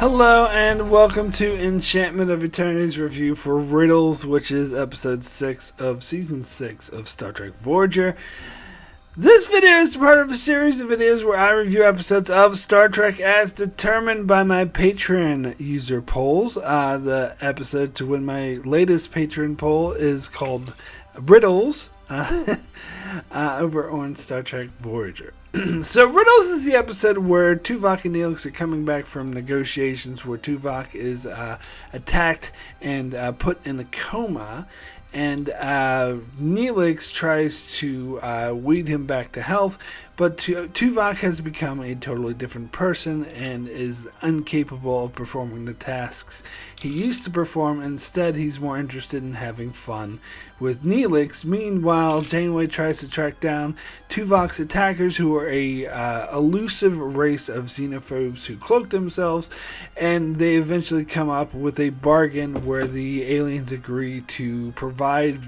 Hello and welcome to Enchantment of Eternity's review for Riddles, which is episode 6 of season 6 of Star Trek Voyager. This video is part of a series of videos where I review episodes of Star Trek as determined by my Patreon user polls. The episode to win my latest Patreon poll is called Riddles over on Star Trek Voyager. So Riddles is the episode where Tuvok and Neelix are coming back from negotiations where Tuvok is attacked and put in a coma, and Neelix tries to weed him back to health, but Tuvok has become a totally different person and is incapable of performing the tasks he used to perform. Instead, he's more interested in having fun with Neelix. Meanwhile, Janeway tries to track down Tuvok's attackers, who are a elusive race of xenophobes who cloak themselves, and they eventually come up with a bargain where the aliens agree to provide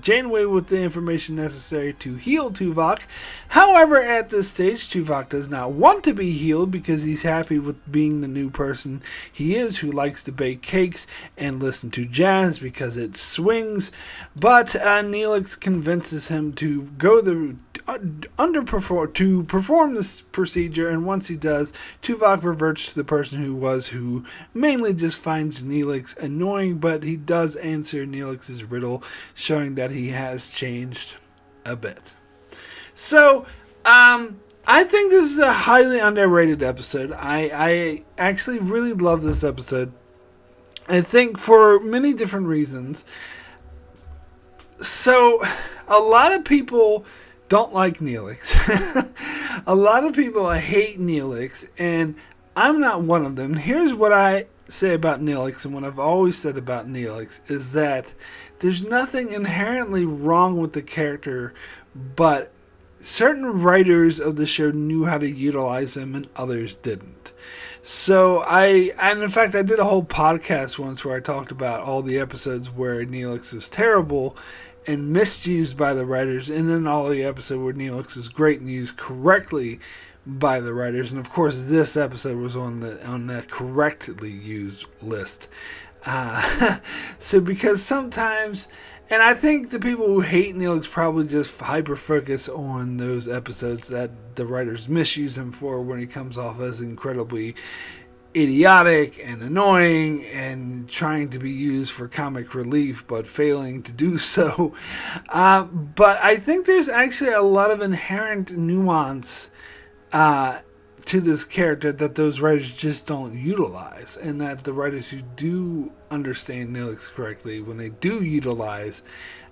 Janeway with the information necessary to heal Tuvok. However, at this stage, Tuvok does not want to be healed because he's happy with being the new person he is, who likes to bake cakes and listen to jazz because it swings. But Neelix convinces him to go to perform this procedure, and once he does, Tuvok reverts to the person who mainly just finds Neelix annoying, but he does answer Neelix's riddle, showing that he has changed a bit. So, I think this is a highly underrated episode. I actually really love this episode. I think for many different reasons. So, a lot of people don't like Neelix. A lot of people hate Neelix, and I'm not one of them. Here's what I say about Neelix, and what I've always said about Neelix, is that there's nothing inherently wrong with the character, but certain writers of the show knew how to utilize him and others didn't. So in fact, I did a whole podcast once where I talked about all the episodes where Neelix was terrible and misused by the writers, and then all the episodes where Neelix was great and used correctly by the writers. And of course, this episode was on the correctly used list. So because sometimes, and I think the people who hate Neelix probably just hyper focus on those episodes that the writers misuse him for, when he comes off as incredibly idiotic and annoying and trying to be used for comic relief but failing to do so. But I think there's actually a lot of inherent nuance to this character that those writers just don't utilize, and that the writers who do understand Neelix correctly, when they do utilize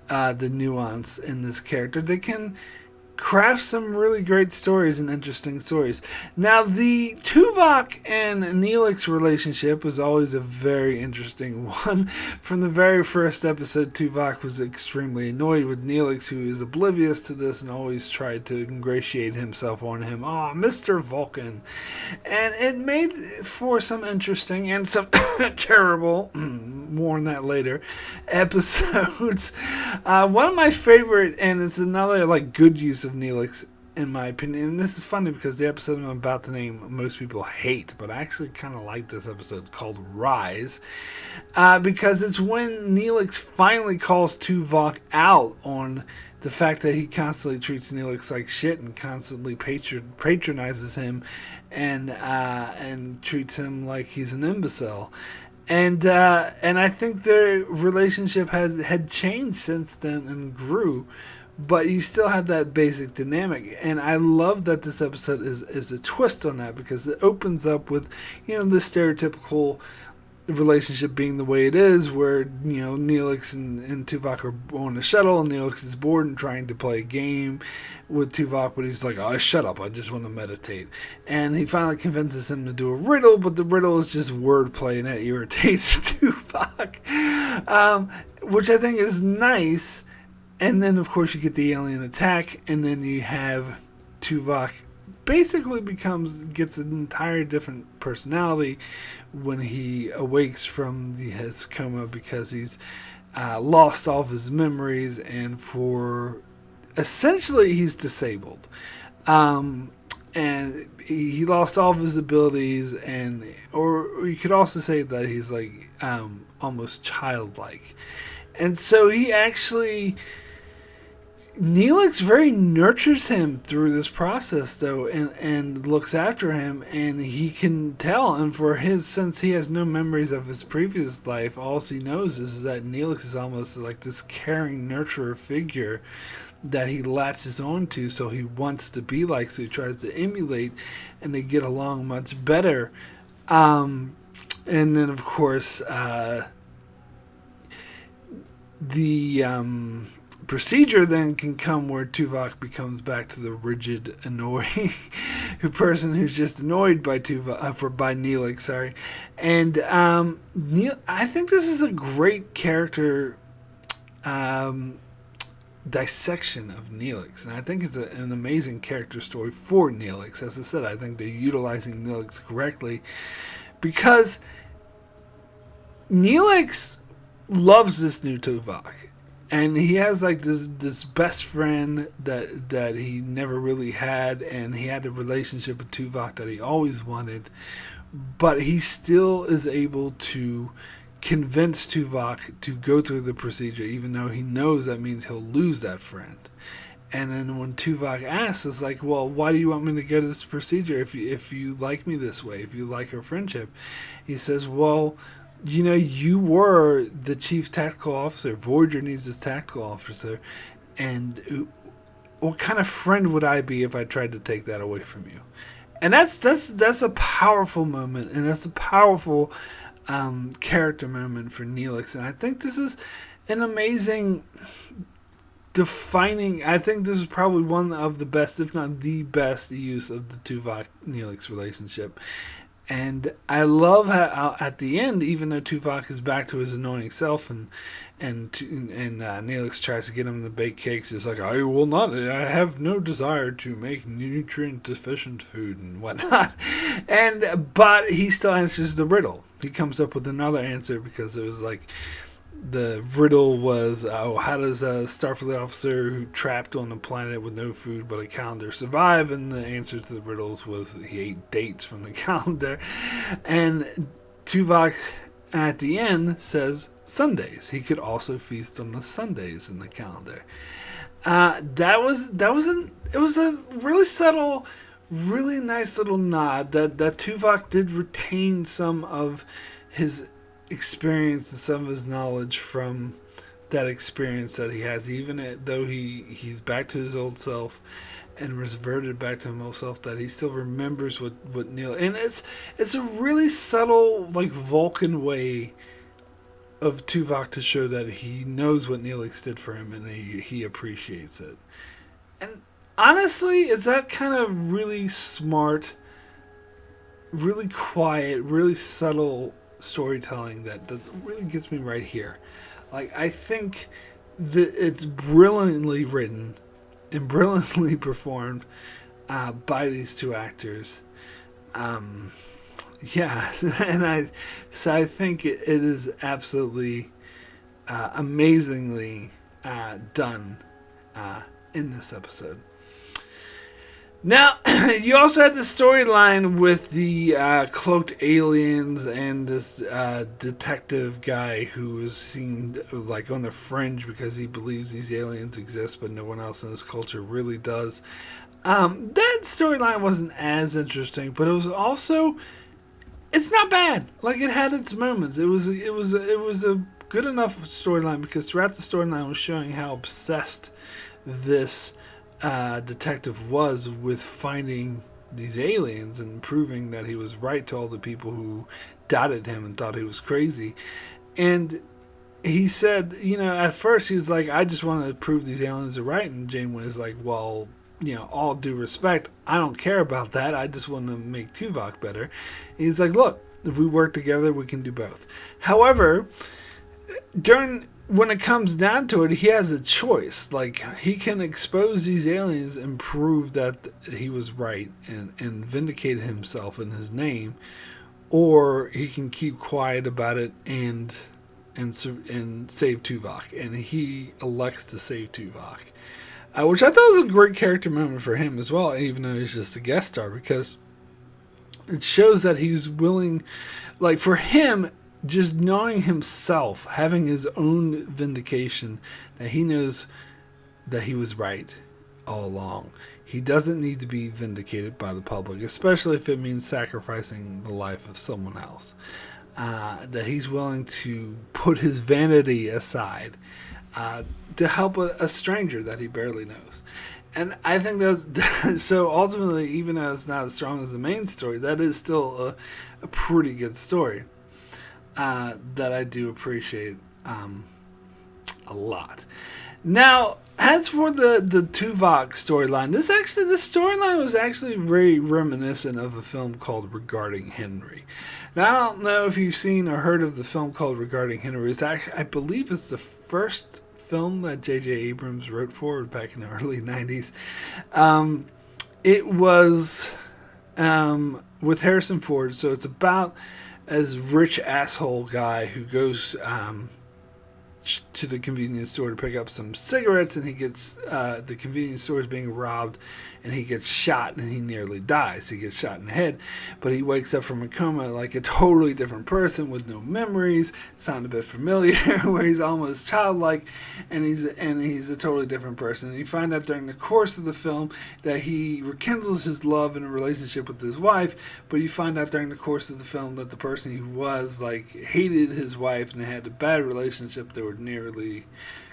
the nuance in this character, they can craft some really great stories and interesting stories. Now, the Tuvok and Neelix relationship was always a very interesting one. From the very first episode, Tuvok was extremely annoyed with Neelix, who is oblivious to this and always tried to ingratiate himself on him. Oh, Mr. Vulcan. And it made for some interesting and some terrible, more on that later, episodes. One of my favorite, and it's another good use of Neelix, in my opinion, and this is funny because the episode I'm about to name most people hate, but I actually kind of like this episode, called Rise, because it's when Neelix finally calls Tuvok out on the fact that he constantly treats Neelix like shit and constantly patronizes him and treats him like he's an imbecile. And I think their relationship had changed since then and grew, but you still have that basic dynamic. And I love that this episode is a twist on that, because it opens up with, the stereotypical relationship being the way it is, where, Neelix and Tuvok are on a shuttle, and Neelix is bored and trying to play a game with Tuvok, but he's like, oh, shut up, I just want to meditate. And he finally convinces him to do a riddle, but the riddle is just wordplay, and that irritates Tuvok, which I think is nice. And then, of course, you get the alien attack, and then you have Tuvok basically gets an entire different personality when he awakes from his coma, because he's lost all of his memories, and essentially he's disabled. and he lost all of his abilities, and or you could also say that he's like almost childlike, and so he actually Neelix very nurtures him through this process, though, and looks after him, and he can tell. And for his, since he has no memories of his previous life, all he knows is that Neelix is almost like this caring nurturer figure that he latches on to, so he wants to be like, so he tries to emulate, and they get along much better. And then, of course, the procedure then can come where Tuvok becomes back to the rigid, annoying person who's just annoyed by by Neelix. Sorry, and I think this is a great character dissection of Neelix, and I think it's an amazing character story for Neelix. As I said, I think they're utilizing Neelix correctly because Neelix loves this new Tuvok. And he has like this best friend that he never really had, and he had the relationship with Tuvok that he always wanted, but he still is able to convince Tuvok to go through the procedure, even though he knows that means he'll lose that friend. And then when Tuvok asks, it's like, well, why do you want me to go to this procedure if you like me this way, if you like our friendship? He says, well, you know, you were the chief tactical officer. Voyager needs this tactical officer. And what kind of friend would I be if I tried to take that away from you? And that's a powerful moment. And that's a powerful character moment for Neelix. And I think this is an amazing defining. I think this is probably one of the best, if not the best, use of the Tuvok-Neelix relationship. And I love how at the end, even though Tuvok is back to his annoying self, and Neelix tries to get him to bake cakes, he's like, I will not. I have no desire to make nutrient deficient food and whatnot. But he still answers the riddle. He comes up with another answer because it was like, the riddle was, how does a Starfleet officer who trapped on a planet with no food but a calendar survive? And the answer to the riddles was he ate dates from the calendar. And Tuvok at the end says Sundays. He could also feast on the Sundays in the calendar. It was a really subtle, really nice little nod that Tuvok did retain some of his experience and some of his knowledge from that experience that he has, even though he's back to his old self and reverted back to his old self, that he still remembers what Neil, and it's a really subtle, like, Vulcan way of Tuvok to show that he knows what Neelix did for him and he appreciates it. And honestly, it's that kind of really smart, really quiet, really subtle storytelling that really gets me right here. Like, I think that it's brilliantly written and brilliantly performed by these two actors. Yeah, and I think it is absolutely amazingly done in this episode. Now, you also had the storyline with the cloaked aliens and this detective guy who seemed like on the fringe because he believes these aliens exist, but no one else in this culture really does. That storyline wasn't as interesting, but it was also, it's not bad. Like, it had its moments. It was a good enough storyline because throughout the storyline was showing how obsessed this detective was with finding these aliens and proving that he was right to all the people who doubted him and thought he was crazy. And he said, at first he was like, I just want to prove these aliens are right. And Janeway is like, well, all due respect, I don't care about that. I just want to make Tuvok better. And he's like, look, if we work together, we can do both. However, when it comes down to it, he has a choice. Like, he can expose these aliens and prove that he was right and vindicate himself in his name, or he can keep quiet about it and save Tuvok. And he elects to save Tuvok. which I thought was a great character moment for him as well, even though he's just a guest star, because it shows that he's willing, like for him, just knowing himself, having his own vindication, that he knows that he was right all along. He doesn't need to be vindicated by the public, especially if it means sacrificing the life of someone else. That he's willing to put his vanity aside to help a stranger that he barely knows. And I think that's so ultimately, even though it's not as strong as the main story, that is still a pretty good story that I do appreciate a lot. Now, as for the Tuvok storyline, this storyline was actually very reminiscent of a film called Regarding Henry. Now, I don't know if you've seen or heard of the film called Regarding Henry. I believe it's the first film that J.J. Abrams wrote for back in the early 90s. It was with Harrison Ford, so it's about this rich asshole guy who goes to the convenience store to pick up some cigarettes, and he gets the convenience store is being robbed, and he gets shot, and he nearly dies. He gets shot in the head, but he wakes up from a coma like a totally different person with no memories. Sound a bit familiar, where he's almost childlike, and he's a totally different person. And you find out during the course of the film that he rekindles his love in a relationship with his wife, but you find out during the course of the film that the person he was hated his wife and they had a bad relationship. They were nearly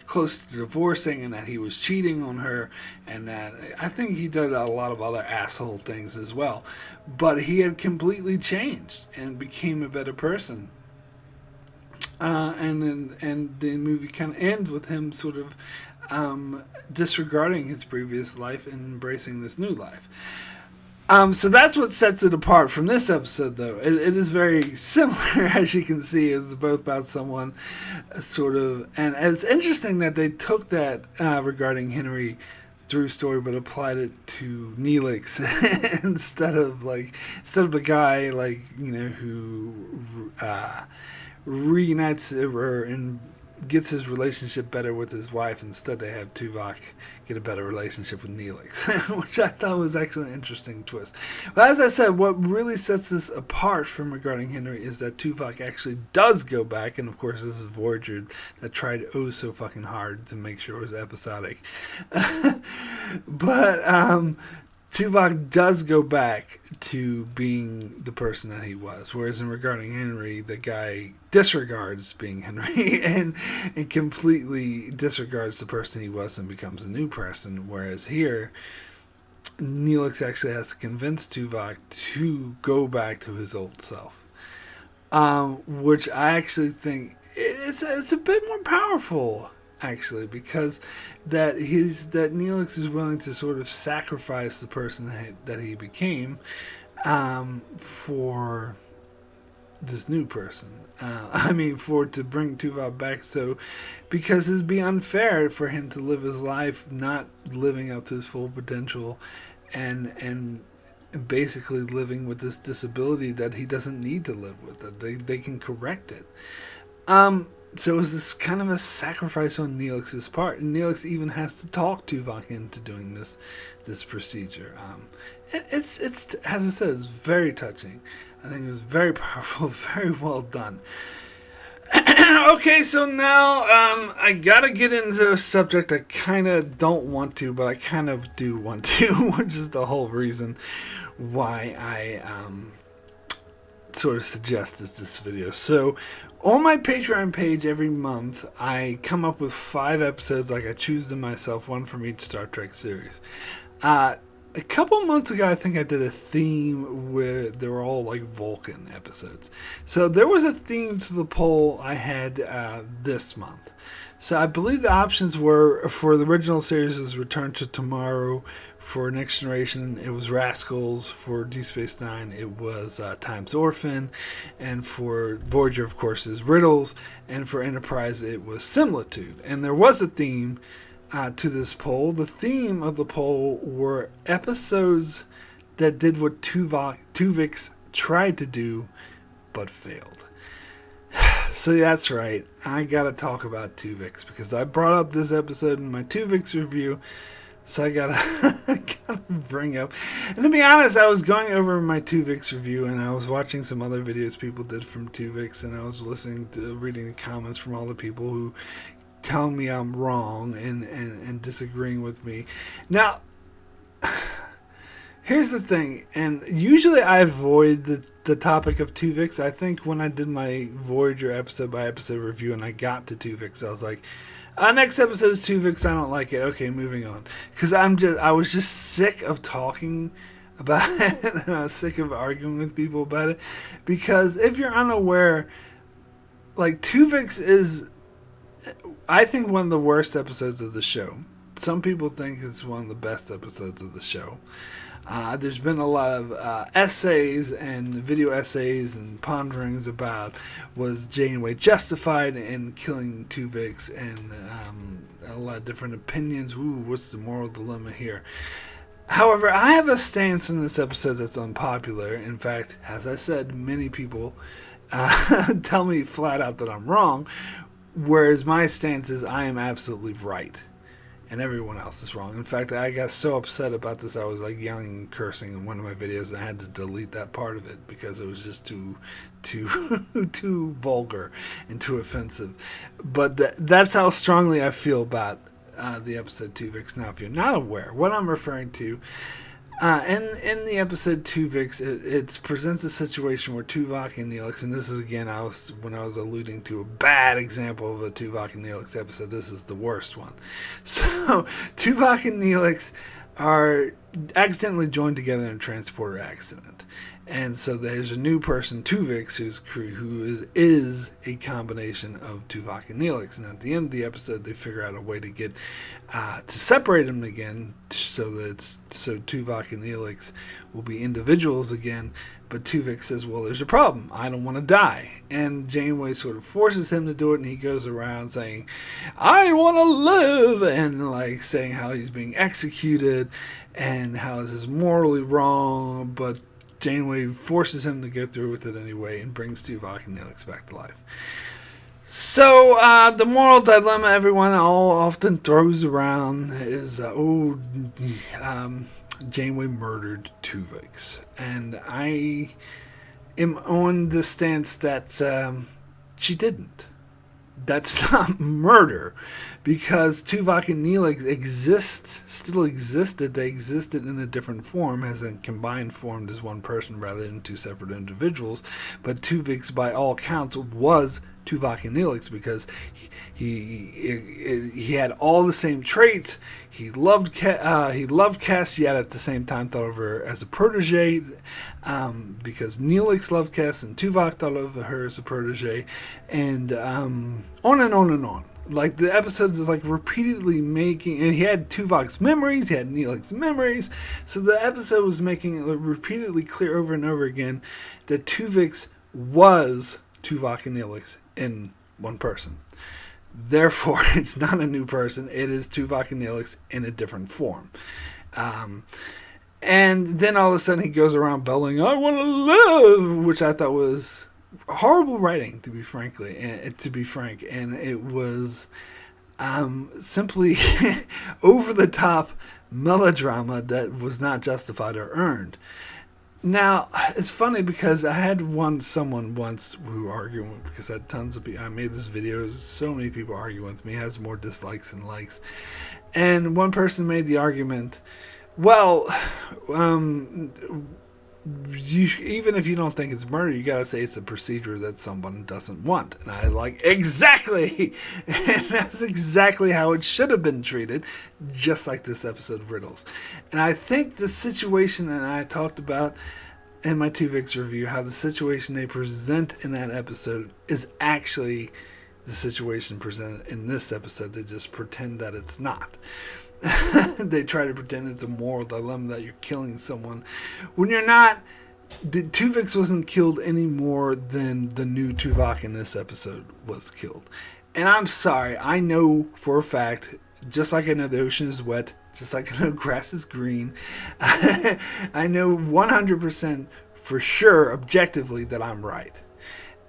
close to divorcing, and that he was cheating on her, and that I think he did a lot of other asshole things as well. But he had completely changed and became a better person. And the movie kind of ends with him sort of disregarding his previous life and embracing this new life. So that's what sets it apart from this episode, though. It is very similar, as you can see. It's both about someone sort of... And it's interesting that they took that Regarding Henry through story, but applied it to Neelix instead of a guy who reunites and gets his relationship better with his wife. Instead, they have Tuvok get a better relationship with Neelix, which I thought was actually an interesting twist. But as I said, what really sets this apart from Regarding Henry is that Tuvok actually does go back, and of course this is Voyager that tried so fucking hard to make sure it was episodic. But Tuvok does go back to being the person that he was, whereas in Regarding Henry, the guy disregards being Henry and completely disregards the person he was and becomes a new person, whereas here, Neelix actually has to convince Tuvok to go back to his old self, which I actually think it's a bit more powerful, actually, because that Neelix is willing to sort of sacrifice the person that he became for this new person. To bring Tuvok back, so because it'd be unfair for him to live his life not living up to his full potential and basically living with this disability that he doesn't need to live with. That they can correct it. So it was this kind of a sacrifice on Neelix's part, and Neelix even has to talk Tuvok into doing this procedure. It's as I said, it's very touching. I think it was very powerful, very well done. Okay, so now I gotta get into a subject I kind of don't want to, but I kind of do want to, which is the whole reason why I sort of suggested this video. So on my Patreon page every month, I come up with 5 episodes, I choose them myself, one from each Star Trek series. A couple months ago, I think I did a theme where they were all Vulcan episodes. So there was a theme to the poll I had this month. So I believe the options were, for the original series, was Return to Tomorrow. For Next Generation, it was Rascals. For Deep Space Nine, it was Time's Orphan. And for Voyager, of course, is Riddles. And for Enterprise, it was Similitude. And there was a theme to this poll. The theme of the poll were episodes that did what Tuvix tried to do, but failed. So that's right, I gotta talk about Tuvix, because I brought up this episode in my Tuvix review. So I gotta bring up. And to be honest, I was going over my Tuvix review, and I was watching some other videos people did from Tuvix, and I was reading the comments from all the people who telling me I'm wrong and disagreeing with me. Now, here's the thing, and usually I avoid the topic of Tuvix. I think when I did my Voyager episode by episode review and I got to Tuvix, I was like, next episode is Tuvix, I don't like it. Okay, moving on. Because I was just sick of talking about it, and I was sick of arguing with people about it. Because if you're unaware, like, Tuvix is, I think, one of the worst episodes of the show. Some people think it's one of the best episodes of the show. There's been a lot of essays and video essays and ponderings about, was Janeway justified in killing Tuvix, and a lot of different opinions. Ooh, what's the moral dilemma here? However, I have a stance in this episode that's unpopular. In fact, as I said, many people tell me flat out that I'm wrong, whereas my stance is I am absolutely right. And everyone else is wrong. In fact, I got so upset about this, I was like yelling and cursing in one of my videos, and I had to delete that part of it because it was just too vulgar and too offensive. But that's how strongly I feel about the episode Tuvix. Now, if you're not aware, what I'm referring to, in the episode Tuvix, it presents a situation where Tuvok and Neelix, and this is again, when I was alluding to a bad example of a Tuvok and Neelix episode, this is the worst one. So Tuvok and Neelix are accidentally joined together in a transporter accident. And so there's a new person, Tuvix, who is a combination of Tuvok and Neelix. And at the end of the episode, they figure out a way to get to separate them again, so Tuvok and Neelix will be individuals again. But Tuvix says, "Well, there's a problem. I don't want to die." And Janeway sort of forces him to do it, and he goes around saying, "I want to live," and like saying how he's being executed and how this is morally wrong, but Janeway forces him to go through with it anyway and brings Tuvok and Neelix back to life. So the moral dilemma everyone often throws around is, Janeway murdered Tuvix. And I am on the stance that she didn't. That's not murder, because Tuvok and Neelix still existed. They existed in a different form, as in combined formed as one person rather than two separate individuals. But Tuvix, by all counts, was Tuvok and Neelix because he had all the same traits. He loved Cass, yet at the same time thought of her as a protege, because Neelix loved Cass and Tuvok thought of her as a protege, and on and on and on. Like, the episode is like repeatedly making, and he had Tuvok's memories, he had Neelix's memories, so the episode was making it repeatedly clear over and over again that Tuvix was Tuvok and Neelix in one person. Therefore, it's not a new person, it is Tuvok and Neelix in a different form. And then all of a sudden he goes around bellowing, "I want to live," which I thought was horrible writing, to be frank, and it was simply over the top melodrama that was not justified or earned. Now, it's funny because I had someone once who argued with me, because I had tons of people. I made this video, so many people arguing with me. It has more dislikes than likes. And one person made the argument, well, even if you don't think it's murder, you gotta say it's a procedure that someone doesn't want. And I like, exactly! And that's exactly how it should have been treated, just like this episode of Riddles. And I think the situation that I talked about in my Tuvix review, how the situation they present in that episode is actually the situation presented in this episode. They just pretend that it's not. They try to pretend it's a moral dilemma that you're killing someone when you're not. Tuvix wasn't killed any more than the new Tuvok in this episode was killed. And I'm sorry, I know for a fact, just like I know the ocean is wet, just like I know grass is green, I know 100% for sure, objectively, that I'm right.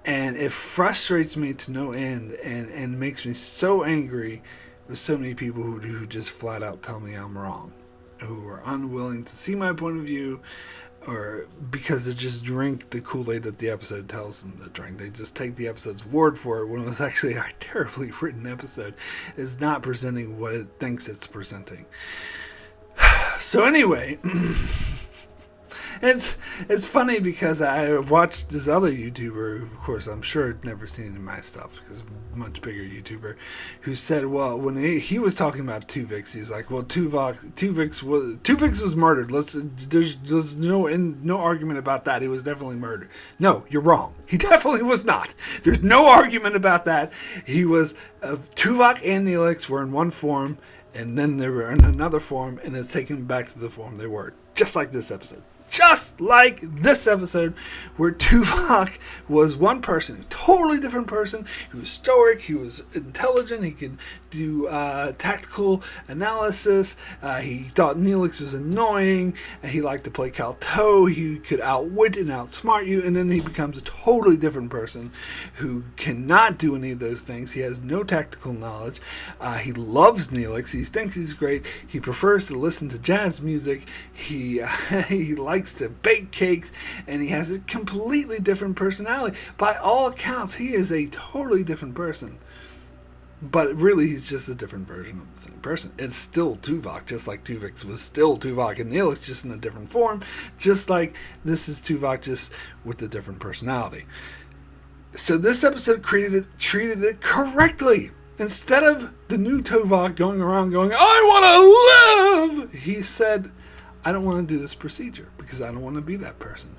And it frustrates me to no end and makes me so angry There's so many people who just flat out tell me I'm wrong, who are unwilling to see my point of view, or because they just drink the Kool-Aid that the episode tells them to drink. They just take the episode's word for it when it was actually a terribly written episode. It's not presenting what it thinks it's presenting. So anyway, it's funny because I watched this other YouTuber, who, of course, I'm sure had never seen any of my stuff because a much bigger YouTuber, who said, well, when he was talking about Tuvix, he's like, well, Tuvix was murdered. There's no argument about that. He was definitely murdered. No, you're wrong. He definitely was not. There's no argument about that. He was Tuvok and Neelix were in one form, and then they were in another form, and it's taken back to the form they were, just like this episode. Just like this episode, where Tuvok was one person, a totally different person. He was stoic, he was intelligent, he could do tactical analysis. He thought Neelix was annoying, and he liked to play Calto. He could outwit and outsmart you, and then he becomes a totally different person who cannot do any of those things. He has no tactical knowledge. He loves Neelix. He thinks he's great. He prefers to listen to jazz music. He likes to bake cakes, and he has a completely different personality. By all accounts, he is a totally different person. But really, he's just a different version of the same person. It's still Tuvok, just like Tuvix was still Tuvok and Neelix, just in a different form. Just like this is Tuvok, just with a different personality. So this episode treated it correctly. Instead of the new Tuvok going around going, I want to live, he said, I don't want to do this procedure because I don't want to be that person.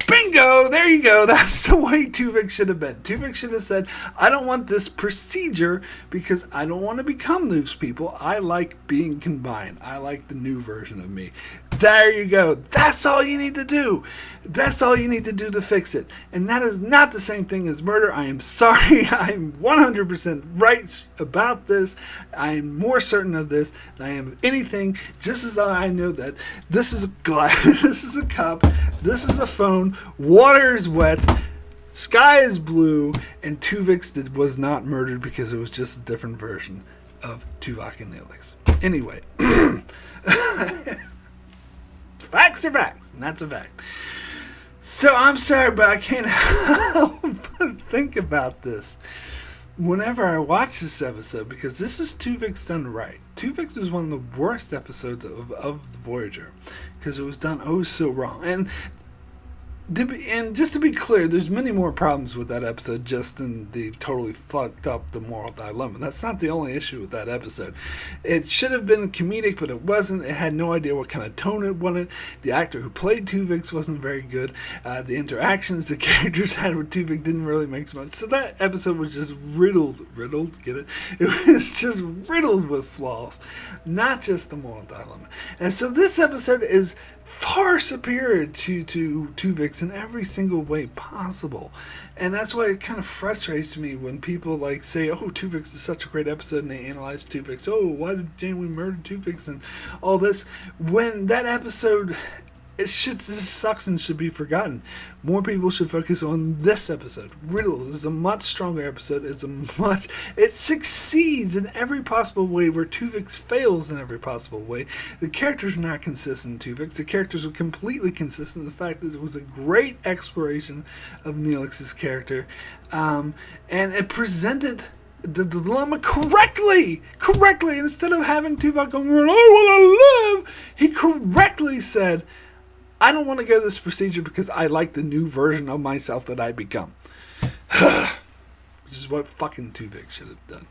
Bingo! There you go. That's the way Tuvix should have been. Tuvix should have said, I don't want this procedure because I don't want to become those people. I like being combined. I like the new version of me. There you go. That's all you need to do. That's all you need to do to fix it. And that is not the same thing as murder. I am sorry. I'm 100% right about this. I am more certain of this than I am of anything. Just as I know that this is a glass, this is a cup, this is a phone, water is wet, sky is blue, and Tuvix was not murdered because it was just a different version of Tuvok and Neelix. Anyway. Facts are facts, and that's a fact. So I'm sorry, but I can't help but think about this whenever I watch this episode, because this is Tuvix done right. Tuvix was one of the worst episodes of the Voyager because it was done so wrong. And just to be clear, there's many more problems with that episode just in the totally fucked up the moral dilemma. That's not the only issue with that episode. It should have been comedic, but it wasn't. It had no idea what kind of tone it wanted. The actor who played Tuvix wasn't very good. The interactions the characters had with Tuvix didn't really make so much. So that episode was just riddled, get it? It was just riddled with flaws, not just the moral dilemma. And so this episode is far superior to Tuvix in every single way possible. And that's why it kind of frustrates me when people like say, oh, Tuvix is such a great episode, and they analyze Tuvix. Oh, why did Janeway murder Tuvix and all this? When that episode, this sucks and should be forgotten. More people should focus on this episode. Riddles is a much stronger episode. It succeeds in every possible way where Tuvix fails in every possible way. The characters are not consistent in Tuvix. The characters are completely consistent. The fact that it was a great exploration of Neelix's character. And it presented the dilemma correctly. Instead of having Tuvok going, I want to live, he correctly said, I don't want to go this procedure because I like the new version of myself that I become. Which is what fucking Tuvix should have done.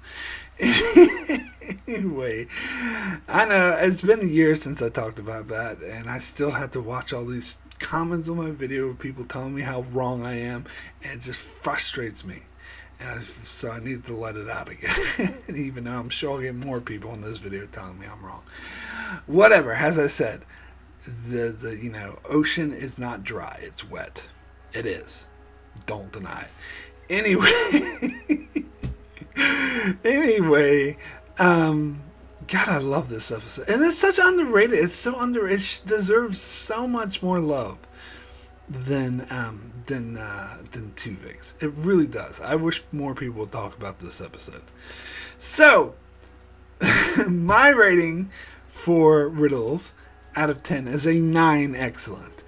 Anyway, I know it's been a year since I talked about that, and I still have to watch all these comments on my video of people telling me how wrong I am, and it just frustrates me. So I need to let it out again. Even though I'm sure I'll get more people in this video telling me I'm wrong. Whatever, as I said, the ocean is not dry, it's wet. It is. Don't deny it. Anyway, God, I love this episode. And it's such underrated. It's so underrated. It deserves so much more love than Tuvix. It really does. I wish more people would talk about this episode. So my rating for Riddles out of 10 is a 9 excellent.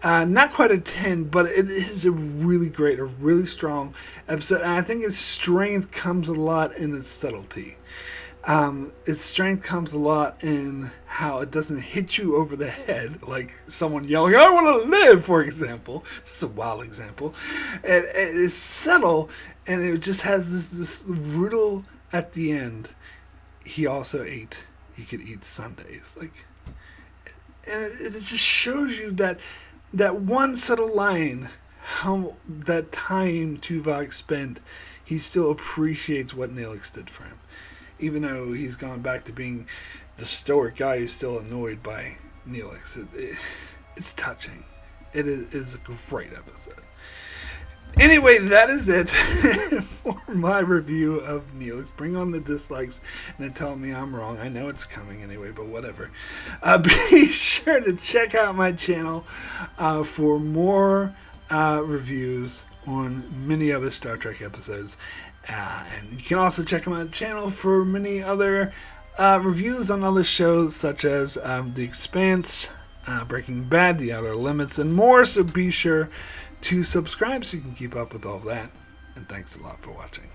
Not quite a 10, but it is a really great, a really strong episode. And I think its strength comes a lot in its subtlety. Its strength comes a lot in how it doesn't hit you over the head like someone yelling, "I want to live," for example. Just a wild example. It is subtle, and it just has this riddle at the end. He could eat Sundays. And it just shows you that one subtle line, how that time Tuvok spent, he still appreciates what Neelix did for him. Even though he's gone back to being the stoic guy who's still annoyed by Neelix. It's touching. It is a great episode. Anyway, that is it for my review of Neelix. Bring on the dislikes and then tell me I'm wrong. I know it's coming anyway, but whatever. Be sure to check out my channel for more reviews on many other Star Trek episodes. And you can also check out my channel for many other reviews on other shows such as The Expanse, Breaking Bad, The Outer Limits, and more. So be sure to subscribe so you can keep up with all of that. And thanks a lot for watching.